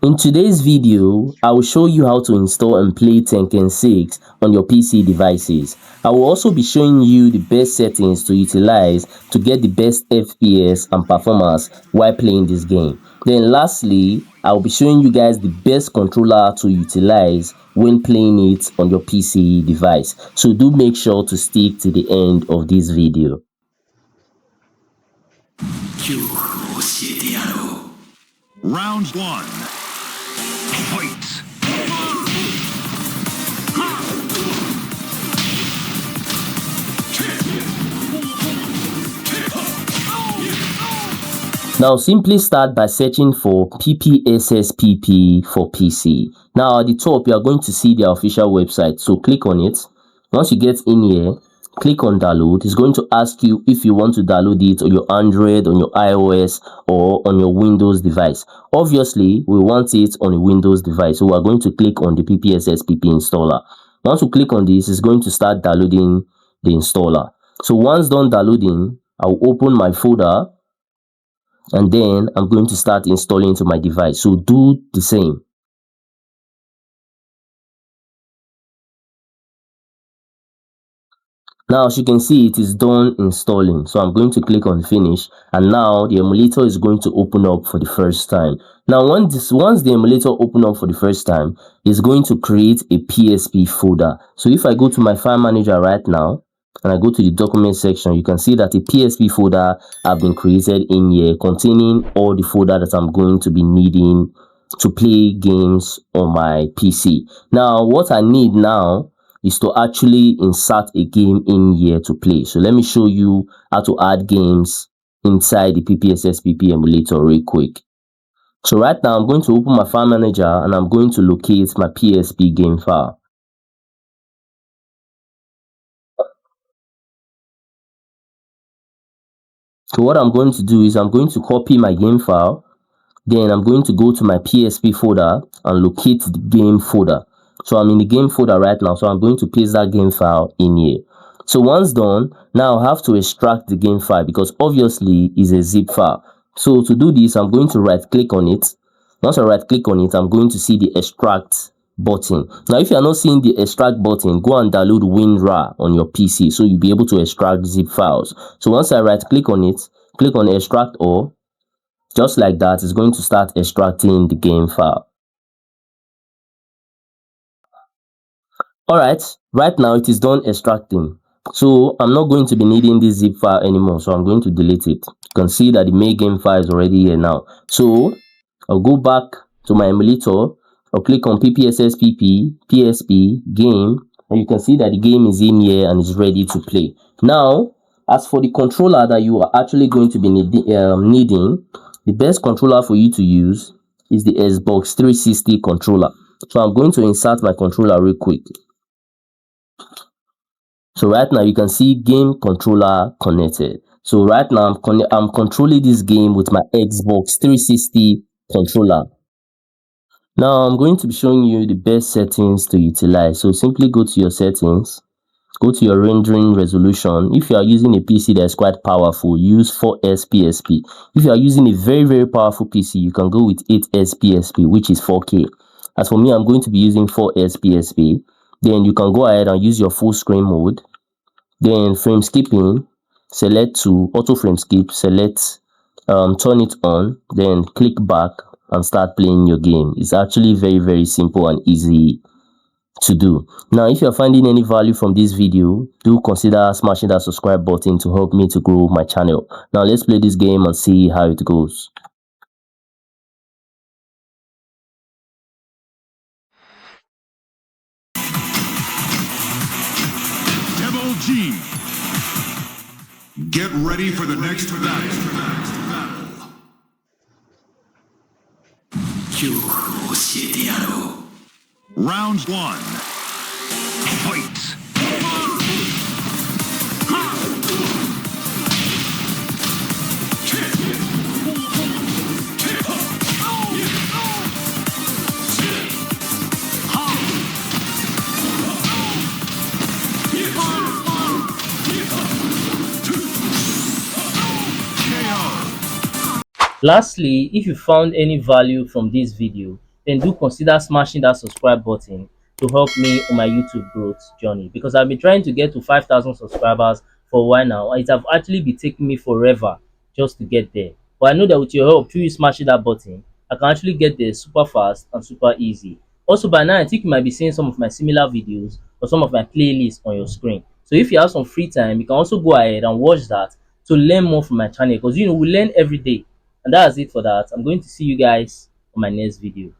In today's video, I will show you how to install and play Tekken 6 on your PC devices. I will also be showing you the best settings to utilize to get the best FPS and performance while playing this game. Then lastly, I will be showing you guys the best controller to utilize when playing it on your PC device. So do make sure to stick to the end of this video. Round 1. Fight! Now simply start by searching for PPSSPP for PC. Now at the top you are going to see their official website, so click on it. Once you get in here, click on download. It's going to ask you if you want to download it on your Android, on your iOS, or on your Windows device. Obviously we want it on a Windows device, so we are going to click on the PPSSPP installer. Once you click on this, it's going to start downloading the installer. So once done downloading, I'll open my folder and then I'm going to start installing to my device. So do the same. Now as you can see, it is done installing, so I'm going to click on finish, and now the emulator is going to open up for the first time. Now once the emulator open up for the first time, it's going to create a PSP folder. So if I go to my file manager right now and I go to the document section, you can see that a PSP folder have been created in here containing all the folder that I'm going to be needing to play games on my PC. Now what I need now is to actually insert a game in here to play. So let me show you how to add games inside the PPSSPP emulator real quick. So right now I'm going to open my file manager and I'm going to locate my PSP game file. So what I'm going to do is I'm going to copy my game file, then I'm going to go to my PSP folder and locate the game folder. So I'm in the game folder right now, so I'm going to paste that game file in here. So once done, now I have to extract the game file because obviously it's a zip file. So to do this, I'm going to right click on it. Once I right click on it, I'm going to see the extract button. Now if you are not seeing the extract button, go and download WinRAR on your PC so you'll be able to extract zip files. So once I right click on it, click on extract all. Just like that, it's going to start extracting the game file. Alright, right now it is done extracting. So I'm not going to be needing this zip file anymore, so I'm going to delete it. You can see that the main game file is already here now. So I'll go back to my emulator. I'll click on PPSSPP, PSP, game, and you can see that the game is in here and is ready to play. Now, as for the controller that you are actually going to be needing, the best controller for you to use is the Xbox 360 controller. So I'm going to insert my controller real quick. So right now you can see game controller connected. So right now I'm controlling this game with my Xbox 360 controller. Now I'm going to be showing you the best settings to utilize. So simply go to your settings, go to your rendering resolution. If you are using a PC that is quite powerful, use 4S PSP. If you are using a very powerful PC, you can go with 8S PSP, which is 4K. As for me, I'm going to be using 4S PSP. Then you can go ahead and use your full screen mode. Then frame skipping, select to auto frame skip, select turn it on, then click back and start playing your game. It's actually very simple and easy to do. Now if you're finding any value from this video, do consider smashing that subscribe button to help me to grow my channel. Now let's play this game and see how it goes. G. Get ready for the next battle. Round 1. Fight! Lastly, if you found any value from this video, then do consider smashing that subscribe button to help me on my YouTube growth journey, because I've been trying to get to 5,000 subscribers for a while now. It have actually been taking me forever just to get there. But I know that with your help, through you smashing that button, I can actually get there super fast and super easy. Also, by now, I think you might be seeing some of my similar videos or some of my playlists on your screen. So if you have some free time, you can also go ahead and watch that to learn more from my channel, because we learn every day. And that's it for that. I'm going to see you guys on my next video.